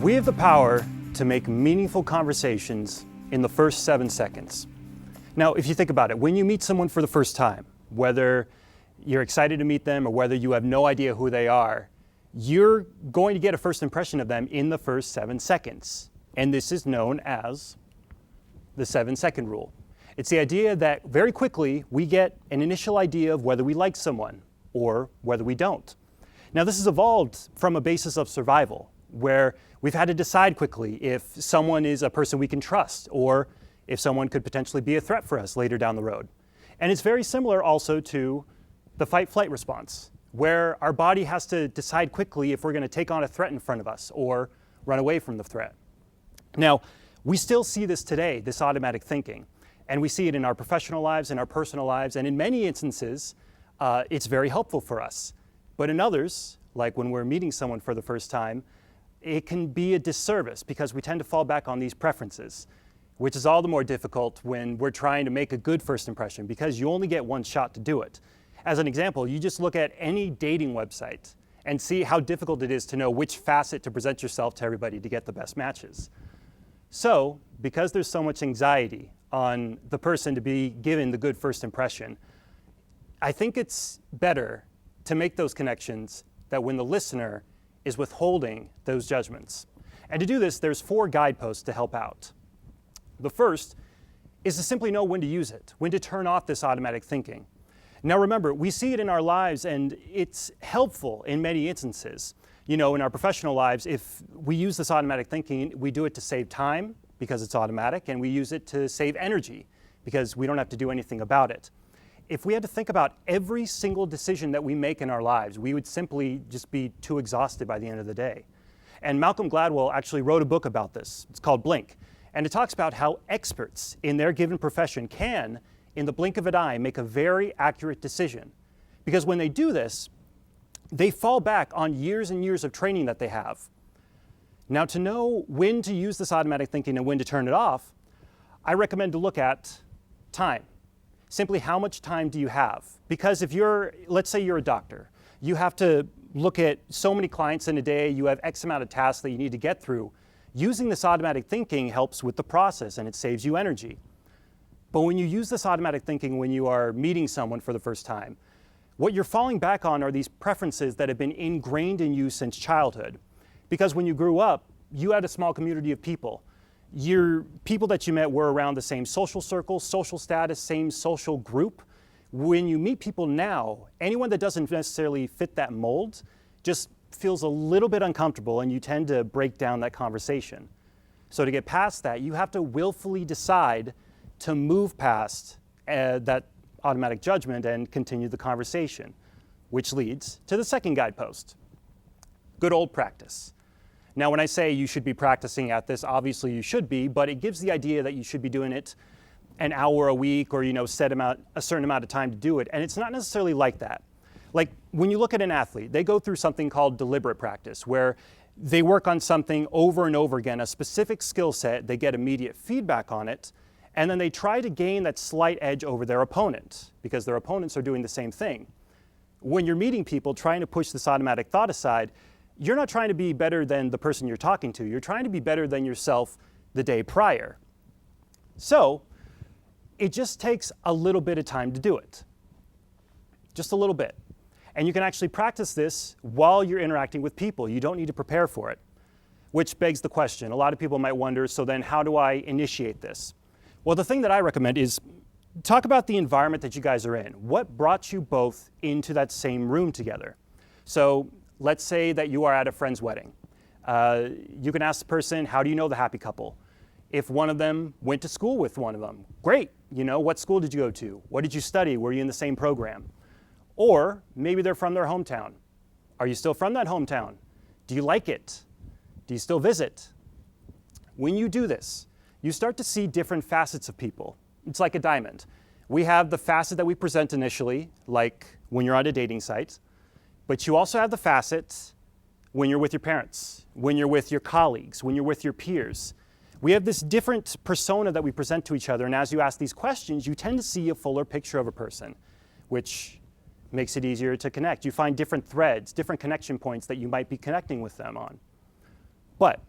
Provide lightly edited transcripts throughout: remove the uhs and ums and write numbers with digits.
We have the power to make meaningful conversations in the first 7 seconds. Now, if you think about it, when you meet someone for the first time, whether you're excited to meet them or whether you have no idea who they are, you're going to get a first impression of them in the first 7 seconds. And this is known as the 7-second rule. It's the idea that very quickly we get an initial idea of whether we like someone or whether we don't. Now, this has evolved from a basis of survival, where we've had to decide quickly if someone is a person we can trust or if someone could potentially be a threat for us later down the road. And it's very similar also to the fight-flight response, where our body has to decide quickly if we're going to take on a threat in front of us or run away from the threat. Now, we still see this today, this automatic thinking, and we see it in our professional lives, in our personal lives, and in many instances, it's very helpful for us. But in others, like when we're meeting someone for the first time, it can be a disservice because we tend to fall back on these preferences, which is all the more difficult when we're trying to make a good first impression because you only get one shot to do it. As an example, you just look at any dating website and see how difficult it is to know which facet to present yourself to everybody to get the best matches. So, because there's so much anxiety on the person to be given the good first impression, I think it's better to make those connections that when the listener is withholding those judgments. And to do this, there's 4 guideposts to help out. The first is to simply know when to use it, when to turn off this automatic thinking. Now remember, we see it in our lives and it's helpful in many instances. You know, in our professional lives, if we use this automatic thinking, we do it to save time because it's automatic, and we use it to save energy because we don't have to do anything about it. If we had to think about every single decision that we make in our lives, we would simply just be too exhausted by the end of the day. And Malcolm Gladwell actually wrote a book about this. It's called Blink. And it talks about how experts in their given profession can, in the blink of an eye, make a very accurate decision. Because when they do this, they fall back on years and years of training that they have. Now, to know when to use this automatic thinking and when to turn it off, I recommend to look at time. Simply, how much time do you have? Because if let's say you're a doctor, you have to look at so many clients in a day, you have X amount of tasks that you need to get through. Using this automatic thinking helps with the process and it saves you energy. But when you use this automatic thinking when you are meeting someone for the first time, what you're falling back on are these preferences that have been ingrained in you since childhood. Because when you grew up, you had a small community of people. Your people that you met were around the same social circle, social status, same social group. When you meet people now, anyone that doesn't necessarily fit that mold just feels a little bit uncomfortable and you tend to break down that conversation. So to get past that, you have to willfully decide to move past that automatic judgment and continue the conversation, which leads to the second guidepost. Good old practice. Now, when I say you should be practicing at this, obviously you should be, but it gives the idea that you should be doing it an hour a week or, set a certain amount of time to do it. And it's not necessarily like that. Like when you look at an athlete, they go through something called deliberate practice, where they work on something over and over again, a specific skill set, they get immediate feedback on it, and then they try to gain that slight edge over their opponent because their opponents are doing the same thing. When you're meeting people trying to push this automatic thought aside, you're not trying to be better than the person you're talking to. You're trying to be better than yourself the day prior. So it just takes a little bit of time to do it. Just a little bit. And you can actually practice this while you're interacting with people. You don't need to prepare for it, which begs the question. A lot of people might wonder, so then how do I initiate this? Well, the thing that I recommend is talk about the environment that you guys are in. What brought you both into that same room together? So let's say that you are at a friend's wedding. You can ask the person, how do you know the happy couple? If one of them went to school with one of them, great. What school did you go to? What did you study? Were you in the same program? Or maybe they're from their hometown. Are you still from that hometown? Do you like it? Do you still visit? When you do this, you start to see different facets of people. It's like a diamond. We have the facet that we present initially, like when you're on a dating site, but you also have the facets when you're with your parents, when you're with your colleagues, when you're with your peers. We have this different persona that we present to each other, and as you ask these questions, you tend to see a fuller picture of a person, which makes it easier to connect. You find different threads, different connection points that you might be connecting with them on. But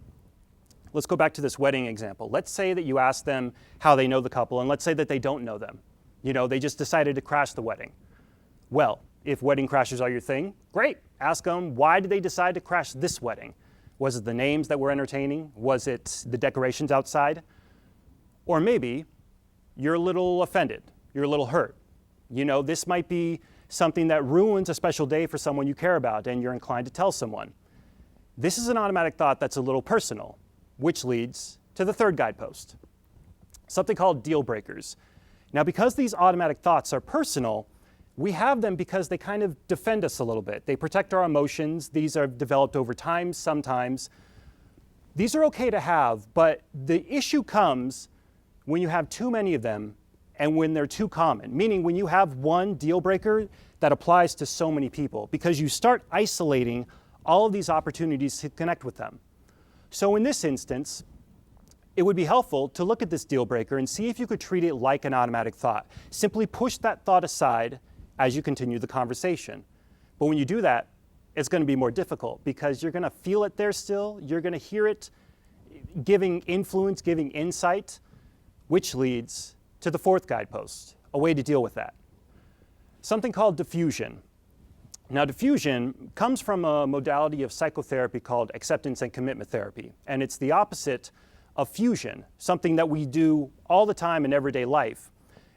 Let's go back to this wedding example. Let's say that you ask them how they know the couple, and let's say that they don't know them. They just decided to crash the wedding. Well, if wedding crashes are your thing, great. Ask them, why did they decide to crash this wedding? Was it the names that were entertaining? Was it the decorations outside? Or maybe you're a little offended, you're a little hurt. This might be something that ruins a special day for someone you care about and you're inclined to tell someone. This is an automatic thought that's a little personal, which leads to the third guidepost, something called deal breakers. Now, because these automatic thoughts are personal, we have them because they kind of defend us a little bit. They protect our emotions. These are developed over time sometimes. These are okay to have, but the issue comes when you have too many of them and when they're too common, meaning when you have one deal breaker that applies to so many people, because you start isolating all of these opportunities to connect with them. So in this instance, it would be helpful to look at this deal breaker and see if you could treat it like an automatic thought. Simply push that thought aside as you continue the conversation. But when you do that, it's going to be more difficult because you're going to feel it there still, you're going to hear it giving influence, giving insight, which leads to the fourth guidepost, a way to deal with that. Something called diffusion. Now, diffusion comes from a modality of psychotherapy called acceptance and commitment therapy, and it's the opposite of fusion, something that we do all the time in everyday life.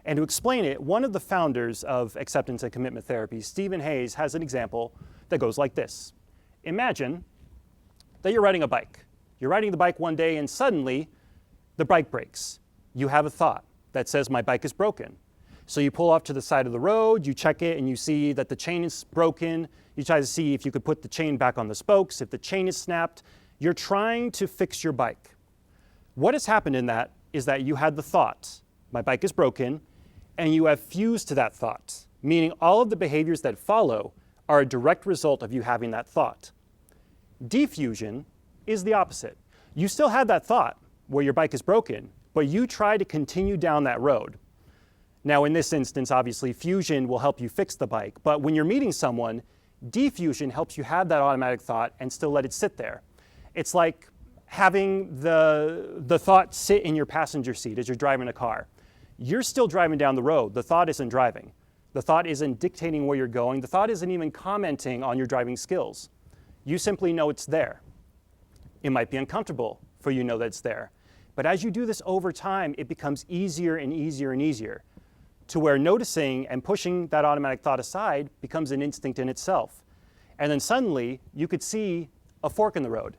And to explain it, one of the founders of acceptance and commitment therapy, Stephen Hayes, has an example that goes like this. Imagine that you're riding a bike. You're riding the bike one day and suddenly the bike breaks. You have a thought that says, my bike is broken. So you pull off to the side of the road, you check it, and you see that the chain is broken. You try to see if you could put the chain back on the spokes. If the chain is snapped, you're trying to fix your bike. What has happened in that is that you had the thought, my bike is broken, and you have fused to that thought, meaning all of the behaviors that follow are a direct result of you having that thought. Diffusion is the opposite. You still had that thought where your bike is broken, but you try to continue down that road. Now, in this instance, obviously, fusion will help you fix the bike, but when you're meeting someone, diffusion helps you have that automatic thought and still let it sit there. It's like having the thought sit in your passenger seat as you're driving a car. You're still driving down the road. The thought isn't driving. The thought isn't dictating where you're going. The thought isn't even commenting on your driving skills. You simply know it's there. It might be uncomfortable for you to know that it's there. But as you do this over time, it becomes easier and easier and easier, to where noticing and pushing that automatic thought aside becomes an instinct in itself. And then suddenly, you could see a fork in the road.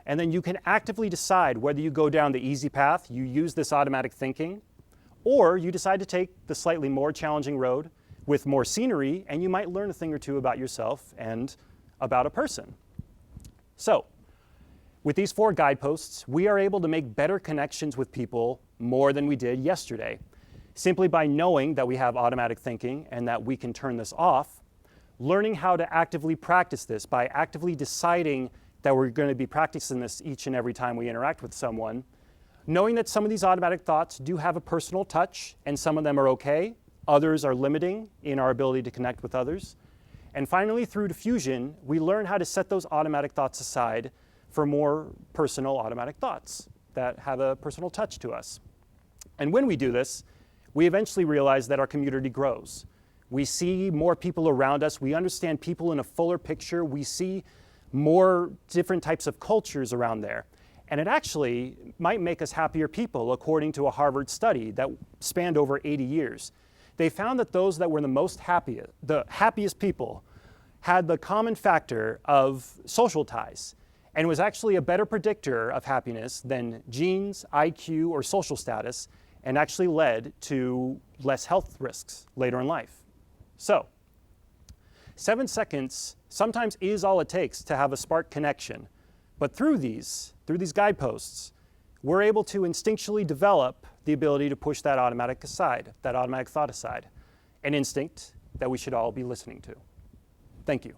And then you can actively decide whether you go down the easy path, you use this automatic thinking, or you decide to take the slightly more challenging road with more scenery, and you might learn a thing or two about yourself and about a person. So, with these four guideposts, we are able to make better connections with people more than we did yesterday, simply by knowing that we have automatic thinking and that we can turn this off, learning how to actively practice this by actively deciding that we're going to be practicing this each and every time we interact with someone, knowing that some of these automatic thoughts do have a personal touch and some of them are okay, others are limiting in our ability to connect with others. And finally, through diffusion, we learn how to set those automatic thoughts aside for more personal automatic thoughts that have a personal touch to us. And when we do this, we eventually realize that our community grows. We see more people around us. We understand people in a fuller picture. We see more different types of cultures around there. And it actually might make us happier people, according to a Harvard study that spanned over 80 years. They found that those that were the happiest people had the common factor of social ties, and was actually a better predictor of happiness than genes, IQ, or social status, and actually led to less health risks later in life. So, 7 seconds sometimes is all it takes to have a spark connection, but through these guideposts, we're able to instinctually develop the ability to push that automatic thought aside, an instinct that we should all be listening to. Thank you.